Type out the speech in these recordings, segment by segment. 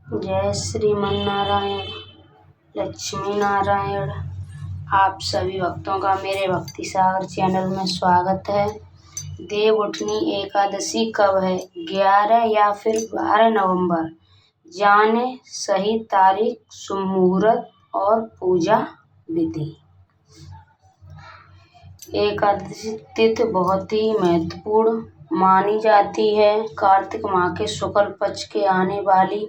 जय श्रीमन्नारायण, लक्ष्मी नारायण। आप सभी भक्तों का मेरे भक्ति सागर चैनल में स्वागत है। देवउठनी एकादशी कब है? 11 या फिर 12 नवंबर। जाने सही तारीख, शुभ मुहूर्त और पूजा विधि। एकादशी तिथि बहुत ही महत्वपूर्ण मानी जाती है। कार्तिक माह के शुक्ल पक्ष के आने वाली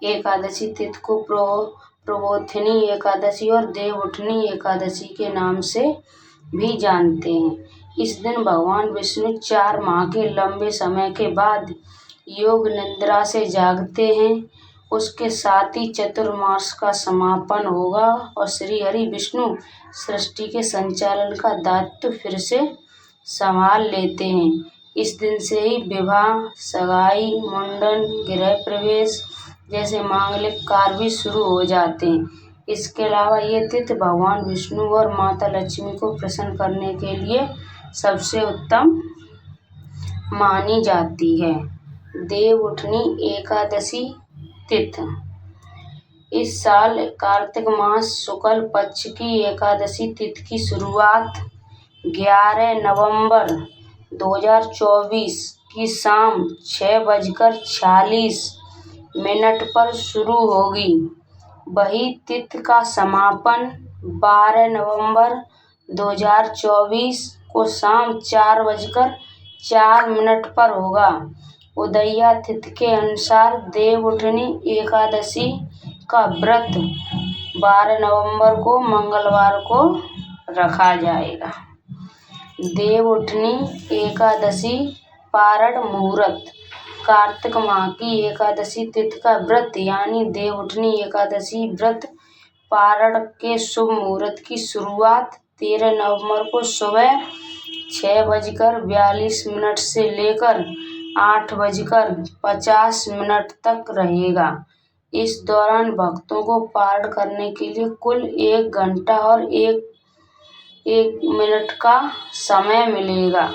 एकादशी तिथि को प्रबोधिनी एकादशी और देवउठनी एकादशी के नाम से भी जानते हैं। इस दिन भगवान विष्णु 4 माह के लंबे समय के बाद योग निद्रा से जागते हैं। उसके साथ ही चतुर्मास का समापन होगा और श्री हरि विष्णु सृष्टि के संचालन का दायित्व फिर से संभाल लेते हैं। इस दिन से ही विवाह, सगाई, मुंडन, गृह प्रवेश जैसे मांगलिक कार्य भी शुरू हो जाते हैं। इसके अलावा ये तिथि भगवान विष्णु और माता लक्ष्मी को प्रसन्न करने के लिए सबसे उत्तम मानी जाती है। देवउठनी एकादशी तिथि इस साल कार्तिक मास शुक्ल पक्ष की एकादशी तिथि की शुरुआत 11 नवंबर 2024 की शाम 6:46 पर शुरू होगी। वही तिथि का समापन 12 नवंबर 2024 को शाम 4:04 पर होगा। उदया तिथि के अनुसार देवउठनी एकादशी का व्रत 12 नवंबर को मंगलवार को रखा जाएगा। देवउठनी एकादशी पारण मुहूर्त। कार्तिक माह की एकादशी तिथि का व्रत यानी देवउठनी एकादशी व्रत पारण के शुभ मुहूर्त की शुरुआत 13 नवंबर को सुबह 6:42 से लेकर 8:50 तक रहेगा। इस दौरान भक्तों को पारण करने के लिए कुल 1 घंटा और 1 मिनट का समय मिलेगा।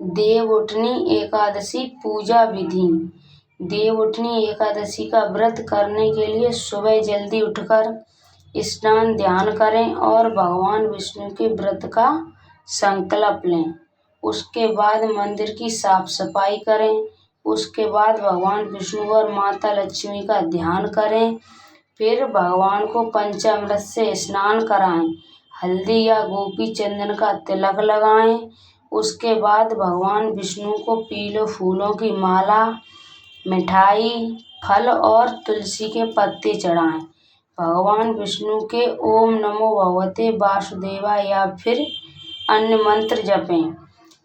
देवउठनी एकादशी पूजा विधि। देवउठनी एकादशी का व्रत करने के लिए सुबह जल्दी उठकर स्नान ध्यान करें और भगवान विष्णु के व्रत का संकल्प लें। उसके बाद मंदिर की साफ सफाई करें। उसके बाद भगवान विष्णु और माता लक्ष्मी का ध्यान करें। फिर भगवान को पंचामृत से स्नान कराएं। हल्दी या गोपी चंदन का तिलक लगाएं। उसके बाद भगवान विष्णु को पीले फूलों की माला, मिठाई, फल और तुलसी के पत्ते चढ़ाएं। भगवान विष्णु के ओम नमो भगवते वासुदेवाय या फिर अन्य मंत्र जपें।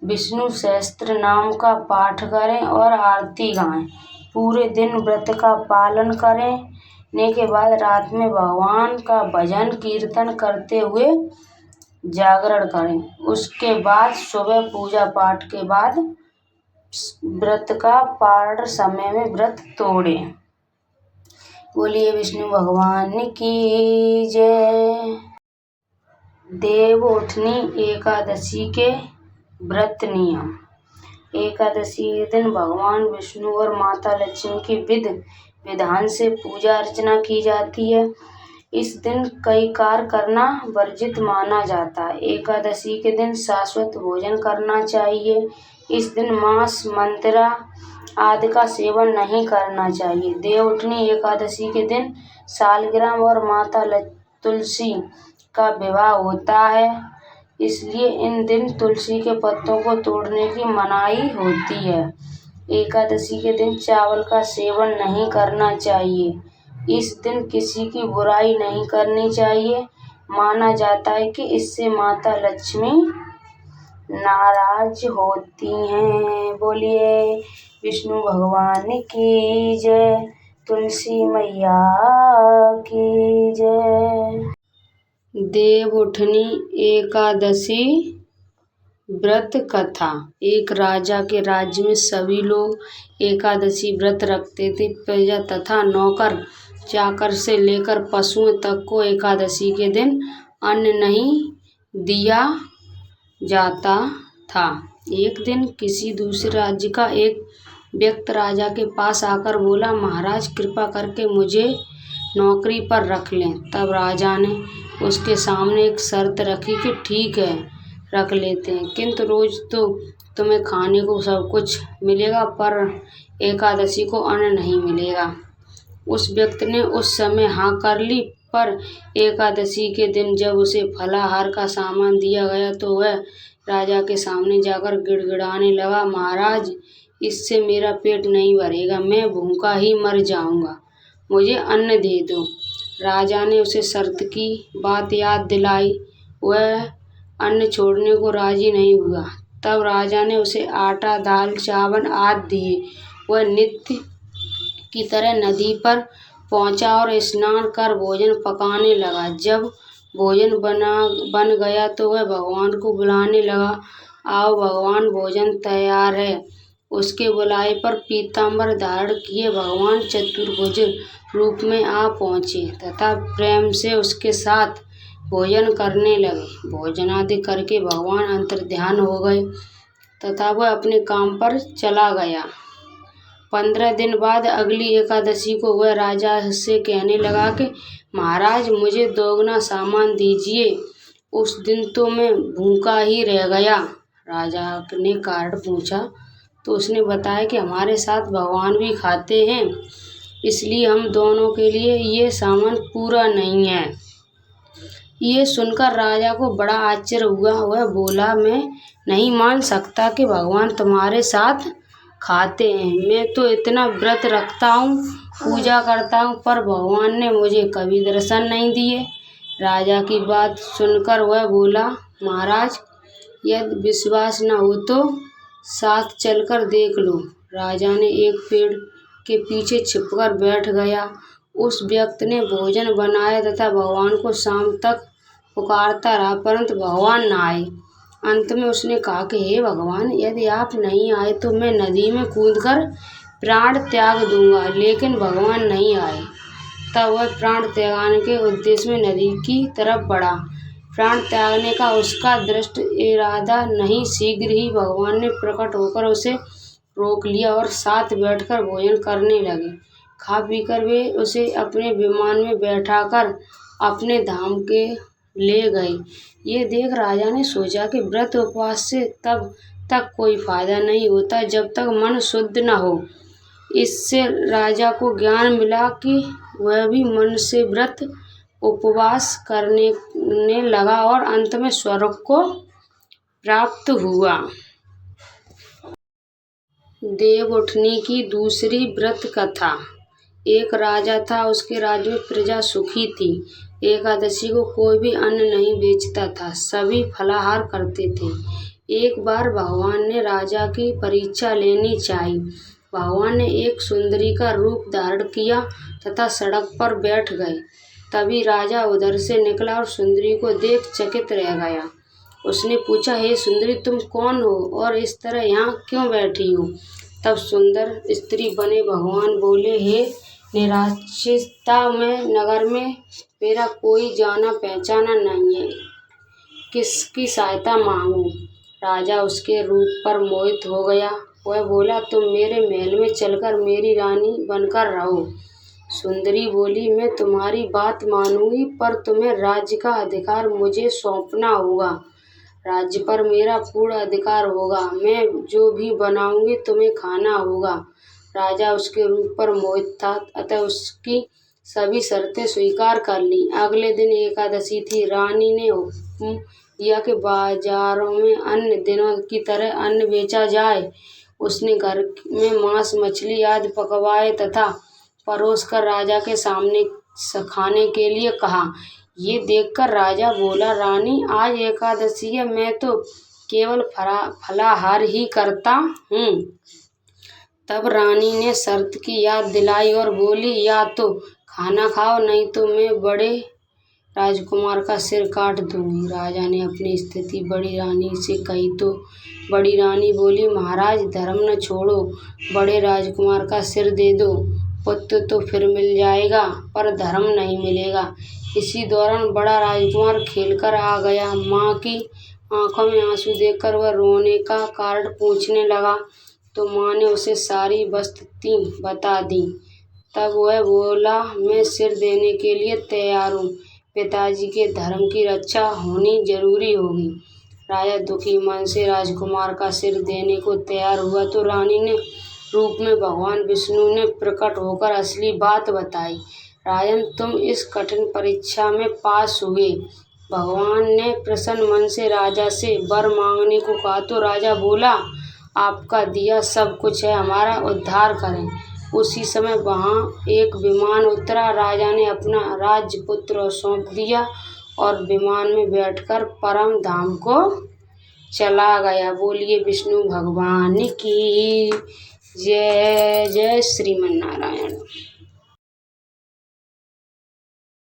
विष्णु सहस्त्र नाम का पाठ करें और आरती गाएं। पूरे दिन व्रत का पालन करने के बाद रात में भगवान का भजन कीर्तन करते हुए जागरण करें। उसके बाद सुबह पूजा पाठ के बाद व्रत का पारण समय में व्रत तोड़ें। बोलिए विष्णु भगवान की जय। देवउठनी एकादशी के व्रत नियम। एकादशी के दिन भगवान विष्णु और माता लक्ष्मी की विधि विधान से पूजा अर्चना की जाती है। इस दिन कई कार्य करना वर्जित माना जाता है। एकादशी के दिन शाश्वत भोजन करना चाहिए। इस दिन मांस, मंदिरा आदि का सेवन नहीं करना चाहिए। देवउठनी एकादशी के दिन सालग्राम और माता तुलसी का विवाह होता है, इसलिए इन दिन तुलसी के पत्तों को तोड़ने की मनाही होती है। एकादशी के दिन चावल का सेवन नहीं करना चाहिए। इस दिन किसी की बुराई नहीं करनी चाहिए। माना जाता है कि इससे माता लक्ष्मी नाराज होती हैं। बोलिए विष्णु भगवान की जय, तुलसी मैया की जय। देवउठनी एकादशी व्रत कथा। एक राजा के राज्य में सभी लोग एकादशी व्रत रखते थे। प्रजा तथा नौकर चाकर से लेकर पशुओं तक को एकादशी के दिन अन्न नहीं दिया जाता था। एक दिन किसी दूसरे राज्य का एक व्यक्ति राजा के पास आकर बोला, महाराज कृपा करके मुझे नौकरी पर रख लें। तब राजा ने उसके सामने एक शर्त रखी कि ठीक है, रख लेते हैं, किंतु रोज तो तुम्हें खाने को सब कुछ मिलेगा, पर एकादशी को अन्न नहीं मिलेगा। उस व्यक्ति ने उस समय हाँ कर ली, पर एकादशी के दिन जब उसे फलाहार का सामान दिया गया तो वह राजा के सामने जाकर गिड़गिड़ाने लगा, महाराज इससे मेरा पेट नहीं भरेगा, मैं भूखा ही मर जाऊंगा, मुझे अन्न दे दो। राजा ने उसे शर्त की बात याद दिलाई, वह अन्न छोड़ने को राजी नहीं हुआ। तब राजा ने उसे आटा, दाल, चावल आदि दिए। वह नित्य की तरह नदी पर पहुंचा और स्नान कर भोजन पकाने लगा। जब भोजन बन गया तो वह भगवान को बुलाने लगा, आओ भगवान, भोजन तैयार है। उसके बुलाए पर पीताम्बर धारण किए भगवान चतुर्भुज रूप में आ पहुँचे तथा प्रेम से उसके साथ भोजन करने लगे। भोजनादि करके भगवान अंतर्ध्यान हो गए तथा वह अपने काम पर चला गया। 15 दिन बाद अगली एकादशी को वह राजा से कहने लगा कि महाराज मुझे दोगुना सामान दीजिए, उस दिन तो मैं भूखा ही रह गया। राजा ने कारण पूछा तो उसने बताया कि हमारे साथ भगवान भी खाते हैं, इसलिए हम दोनों के लिए ये सामान पूरा नहीं है। ये सुनकर राजा को बड़ा आश्चर्य हुआ। वह बोला, मैं नहीं मान सकता कि भगवान तुम्हारे साथ खाते हैं। मैं तो इतना व्रत रखता हूँ, पूजा करता हूँ, पर भगवान ने मुझे कभी दर्शन नहीं दिए। राजा की बात सुनकर वह बोला, महाराज यदि विश्वास न हो तो साथ चलकर देख लो। राजा ने एक पेड़ के पीछे छिपकर बैठ गया। उस व्यक्ति ने भोजन बनाया तथा भगवान को शाम तक पुकारता रहा, परंतु भगवान न आए। अंत में उसने कहा कि हे भगवान, यदि आप नहीं आए तो मैं नदी में कूदकर प्राण त्याग दूंगा, लेकिन भगवान नहीं आए। तब वह प्राण त्यागने के उद्देश्य में नदी की तरफ बढ़ा। प्राण त्यागने का उसका दृढ़ इरादा नहीं, शीघ्र ही भगवान ने प्रकट होकर उसे रोक लिया और साथ बैठकर भोजन करने लगे। खा पीकर वे उसे अपने विमान में बैठाकर अपने धाम के ले गए। ये देख राजा ने सोचा कि व्रत उपवास से तब तक कोई फायदा नहीं होता जब तक मन शुद्ध न हो। इससे राजा को ज्ञान मिला कि वह भी मन से व्रत उपवास करने लगा और अंत में स्वर्ग को प्राप्त हुआ। देव उठने की दूसरी व्रत कथा। एक राजा था, उसके राज्य में प्रजा सुखी थी। एकादशी को कोई भी अन्न नहीं बेचता था, सभी फलाहार करते थे। एक बार भगवान ने राजा की परीक्षा लेनी चाहिए। भगवान ने एक सुंदरी का रूप धारण किया तथा सड़क पर बैठ गए। तभी राजा उधर से निकला और सुंदरी को देख चकित रह गया। उसने पूछा, हे सुंदरी, तुम कौन हो और इस तरह यहाँ क्यों बैठी हो? तब सुंदर स्त्री बने भगवान बोले, हे निराश्रिता, मैं नगर में मेरा कोई जाना पहचाना नहीं है, किसकी सहायता मांगूं? राजा उसके रूप पर मोहित हो गया। वह बोला, तुम मेरे महल में चलकर मेरी रानी बनकर रहो। सुंदरी बोली, मैं तुम्हारी बात मानूंगी, पर तुम्हें राज्य का अधिकार मुझे सौंपना होगा। राज्य पर मेरा पूर्ण अधिकार होगा। मैं जो भी बनाऊंगी तुम्हें खाना होगा। राजा उसके रूप पर मोहित था, अतः उसकी सभी शर्तें स्वीकार कर ली। अगले दिन एकादशी थी। रानी ने हुक्म दिया कि बाजारों में अन्य दिनों की तरह अन्न बेचा जाए। उसने घर में मांस, मछली आदि पकवाए तथा परोसकर राजा के सामने खाने के लिए कहा। ये देखकर राजा बोला, रानी, आज एकादशी है, मैं तो केवल फलाहार ही करता हूँ। तब रानी ने शर्त की याद दिलाई और बोली, या तो खाना खाओ, नहीं तो मैं बड़े राजकुमार का सिर काट दूंगी। राजा ने अपनी स्थिति बड़ी रानी से कही तो बड़ी रानी बोली, महाराज, धर्म न छोड़ो, बड़े राजकुमार का सिर दे दो। पुत्र तो फिर मिल जाएगा, पर धर्म नहीं मिलेगा। इसी दौरान बड़ा राजकुमार खेलकर आ गया। माँ की आंखों में आंसू देखकर वह रोने का कारण पूछने लगा तो माँ ने उसे सारी वस्तुएं बता दी। तब वह बोला, मैं सिर देने के लिए तैयार हूँ। पिताजी के धर्म की रक्षा होनी जरूरी होगी। राजा दुखी मन से राजकुमार का सिर देने को तैयार हुआ तो रानी ने रूप में भगवान विष्णु ने प्रकट होकर असली बात बताई। राजन, तुम इस कठिन परीक्षा में पास हुए। भगवान ने प्रसन्न मन से राजा से वर मांगने को कहा तो राजा बोला, आपका दिया सब कुछ है, हमारा उद्धार करें। उसी समय वहां एक विमान उतरा। राजा ने अपना राजपुत्र सौंप दिया और विमान में बैठकर परम धाम को चला गया। बोलिए विष्णु भगवान की जय। जय श्रीमन नारायण।